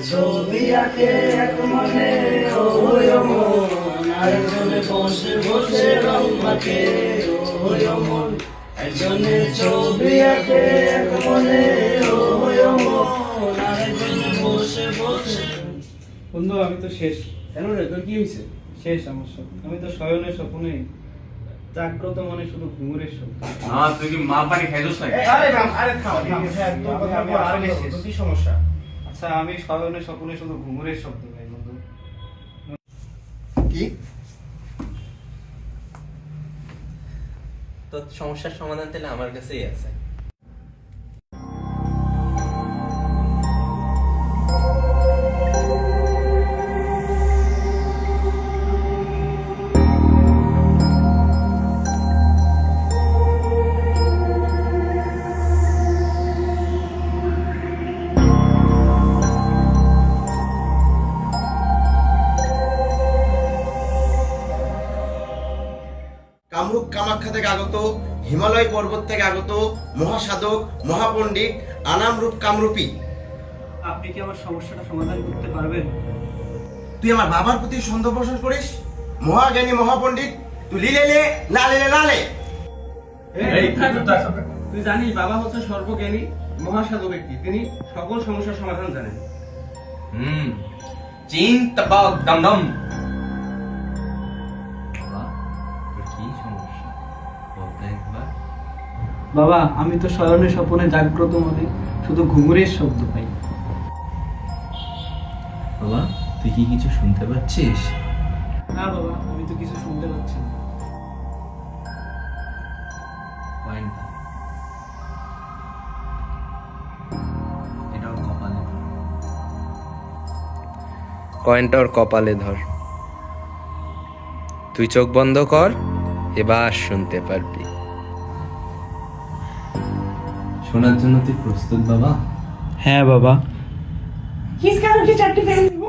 ছবি আঁকে এক মনে ওই মন, আরেকজনে বসে বসে রং মাখে ওই মন। একজনে ছবি আঁকে এক মনে ওই মন, আরেকজনে বসে বসে। বন্ধু আমি তো শেষ। কেন রে, তোর কি হয়েছে? শেষ আমার সব। আমি তো শয়নের স্বপ্নে, জাগ্রত মনে শুধু ঘুঙুরের স্বপ্ন। তুই কি মা পানি খাইছিস নাকি? আরে থাম, হ্যাঁ, তোর কথা আমি আসলে আসলে তোর কি সমস্যা? আচ্ছা আমি শয়নের স্বপ্নে শুধু ঘুঙুরের স্বপ্ন পাই বন্ধু। কি? তো সমস্যার সমাধান তাহলে আমার কাছেই আছে। কামরূপ কামাখ্যা থেকে আগত, হিমালয় পর্বত থেকে আগত মহাসাধক মহাপণ্ডিত আনামরূপ কামরূপী। আপনি কি আমার সমস্যাটা সমাধান করতে পারবেন? তুই আমার বাবার প্রতি সন্দেহ পোষণ করিস? মহাজ্ঞানী মহাপণ্ডিত, তুই লিলে না লিলে লালে। তুই জানিস বাবা হচ্ছে সর্বজ্ঞানী মহাসাধু ব্যক্তি, তিনি সকল সমস্যার সমাধান জানেন। চিন্তা পাও দমদম। বাবা তোর কি সমস্যা বলতে একবার। বাবা আমি তো শয়নের স্বপ্নে জাগ্রত মনে শুধু ঘুঙুরের শব্দ পাই। বাবা তুই কি কিছু শুনতে পাচ্ছিস? না বাবা আমি তো কিছু শুনতে পাচ্ছি না। পয়েন্টটা এটা ওর কপালে ধর। কয়েনটা ওর কপালে ধর। তুই চোখ বন্ধ কর, এবার শুনতে পারবি। শোনার জন্য তুই প্রস্তুত বাবা? হ্যাঁ বাবা। কিস কারো কি চারটি ফেলে দিব?